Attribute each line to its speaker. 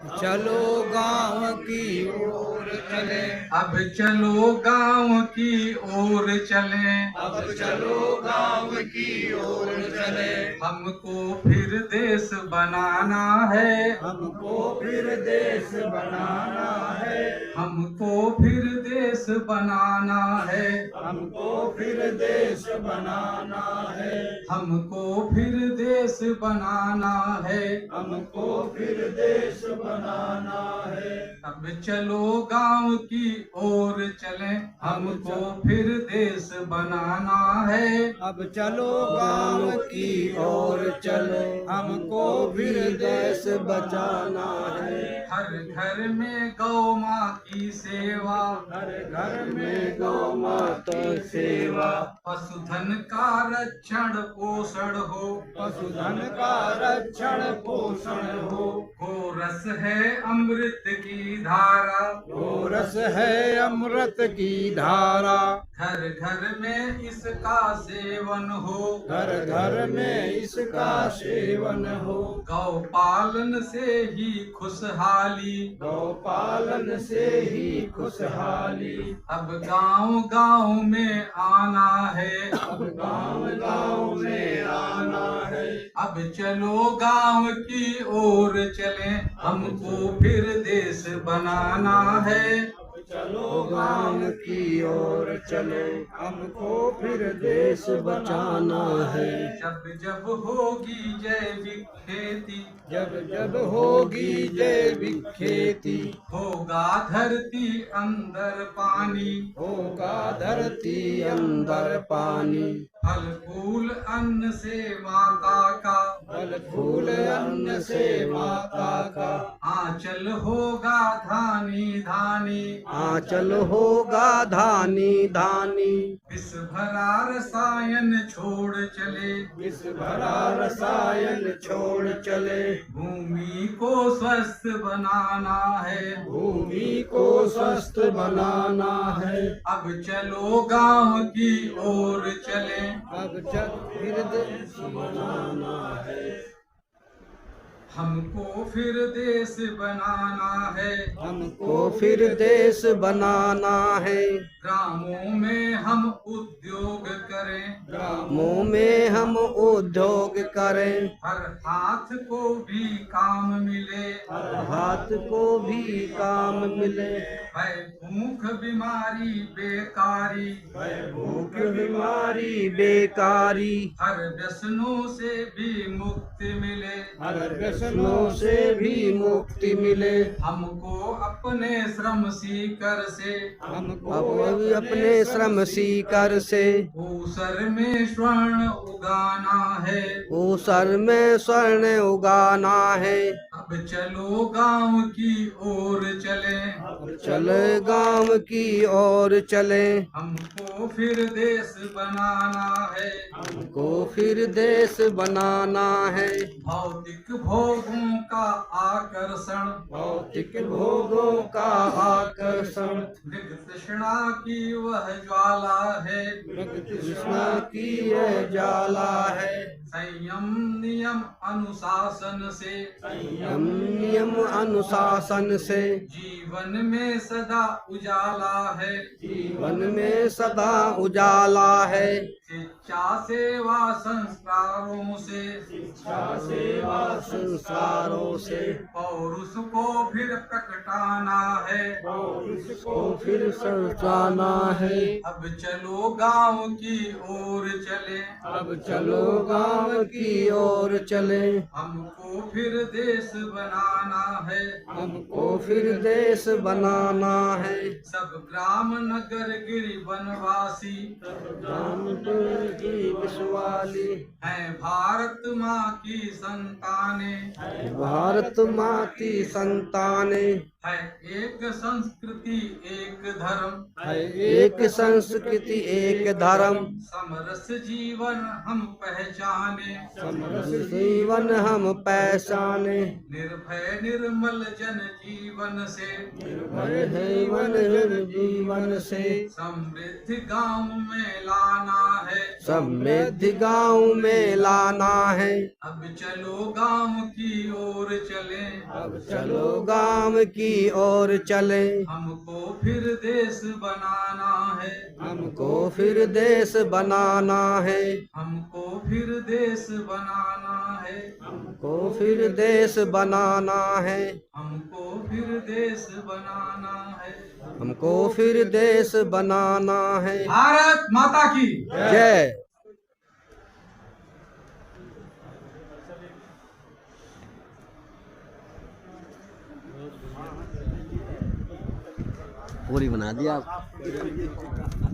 Speaker 1: चलो गांव की ओर चले।
Speaker 2: अब चलो गांव की ओर चले।
Speaker 1: अब चलो गांव की ओर चले।
Speaker 2: हमको फिर देश बनाना है।
Speaker 1: हमको फिर देश बनाना है।
Speaker 2: हमको फिर देश बनाना है।
Speaker 1: हमको फिर देश बनाना है।
Speaker 2: हमको फिर देश बनाना है।
Speaker 1: हमको फिर देश बनाना है।
Speaker 2: अब चलो गांव की ओर चले। हमको फिर देश बनाना है।
Speaker 1: अब चलो गांव की ओर चलो। हमको फिर देश बचाना है।
Speaker 2: हर घर में गौ माँ की सेवा।
Speaker 1: हर घर में गौ माता सेवा।
Speaker 2: पशुधन का रक्षण पोषण हो।
Speaker 1: पशुधन का रक्षण पोषण हो।
Speaker 2: गोरस है अमृत की धारा।
Speaker 1: गोरस है अमृत की धारा।
Speaker 2: घर घर में इसका सेवन हो।
Speaker 1: घर घर में इसका सेवन हो।
Speaker 2: गौ पालन से ही खुशहाली।
Speaker 1: गौ पालन से ही खुशहाली।
Speaker 2: अब गांव गांव में आना है।
Speaker 1: अब गांव गांव में आना है।
Speaker 2: अब चलो गांव की ओर चले। हमको फिर देश बनाना है।
Speaker 1: चलो गांव की ओर चलो। हमको फिर देश बचाना है।
Speaker 2: जब जब होगी जैविक खेती।
Speaker 1: जब जब होगी जैविक खेती।
Speaker 2: होगा धरती अंदर पानी।
Speaker 1: होगा धरती अंदर पानी।
Speaker 2: फल फूल अन्न से माता का।
Speaker 1: फल फूल अन्न से माता का।
Speaker 2: आंचल होगा धानी धानी।
Speaker 1: आंचल होगा धानी धानी।
Speaker 2: विष भरा रसायन छोड़ चले।
Speaker 1: विष भरा रसायन छोड़ चले।
Speaker 2: भूमि को स्वस्थ बनाना है।
Speaker 1: भूमि को स्वस्थ बनाना है।
Speaker 2: अब चलो गांव की ओर चले।
Speaker 1: अब चल फिर देश बनाना है।
Speaker 2: हमको फिर देश बनाना है।
Speaker 1: हमको फिर देश बनाना है।
Speaker 2: ग्रामों में हम उद्योग करें।
Speaker 1: ग्रामों में हम उद्योग करें।
Speaker 2: हर हाथ को भी काम मिले।
Speaker 1: हर हाथ को भी काम मिले।
Speaker 2: भय भूख बीमारी बेकारी।
Speaker 1: भूख बीमारी बेकारी।
Speaker 2: हर व्यसनों से भी मुक्ति मिले।
Speaker 1: हर व्यसनों से भी मुक्ति मिले।
Speaker 2: हमको अपने श्रम सीकर से।
Speaker 1: हमको अपने श्रम सीकर से।
Speaker 2: ऊसर में स्वर्ण उगाना है।
Speaker 1: ऊसर में स्वर्ण उगाना है।
Speaker 2: अब चलो गांव की ओर चले।
Speaker 1: चले गांव की ओर चले।
Speaker 2: हमको फिर देश बनाना है।
Speaker 1: हमको फिर देश बनाना है।
Speaker 2: भौतिक भोगों का आकर्षण।
Speaker 1: भौतिक भोगों का आकर्षण।
Speaker 2: मृग तृष्णा की वह ज्वाला है।
Speaker 1: कृष्णा की यह ज्वाला है।
Speaker 2: संयम नियम अनुशासन से।
Speaker 1: संयम नियम अनुशासन से।
Speaker 2: जीवन में सदा उजाला है।
Speaker 1: जीवन में सदा उजाला है।
Speaker 2: शिक्षा सेवा संस्कारों से।
Speaker 1: शिक्षा सेवा संस्कारों से।
Speaker 2: पौरुष को फिर प्रकटाना है।
Speaker 1: पौरुष को फिर सचाना है।
Speaker 2: अब चलो गांव की ओर चले।
Speaker 1: अब चलो गांव की ओर चले।
Speaker 2: हमको फिर देश बनाना है।
Speaker 1: हमको फिर देश बनाना है।
Speaker 2: सब ग्राम नगर गिरि वनवासी।
Speaker 1: राम की विश्वाली।
Speaker 2: है भारत माँ की संतानें।
Speaker 1: भारत माँ की संतानें।
Speaker 2: है एक संस्कृति एक धर्म,
Speaker 1: है एक संस्कृति एक धर्म,
Speaker 2: समरस जीवन हम पहचाने,
Speaker 1: समरस जीवन हम पहचाने,
Speaker 2: निर्भय निर्मल जन जीवन से,
Speaker 1: निर्भय जीवन से,
Speaker 2: समृद्धि गांव में लाना है,
Speaker 1: समृद्धि गांव में लाना है।
Speaker 2: अब चलो गांव की ओर चले,
Speaker 1: अब चलो गांव की ओर चले,
Speaker 2: हमको फिर देश बनाना है,
Speaker 1: हमको फिर देश बनाना है,
Speaker 2: हमको फिर देश बनाना है,
Speaker 1: हमको फिर देश बनाना है,
Speaker 2: हमको फिर देश बनाना है।
Speaker 1: हमको फिर देश बनाना है।
Speaker 2: भारत माता की
Speaker 1: जय। पूरी बना दिया आप।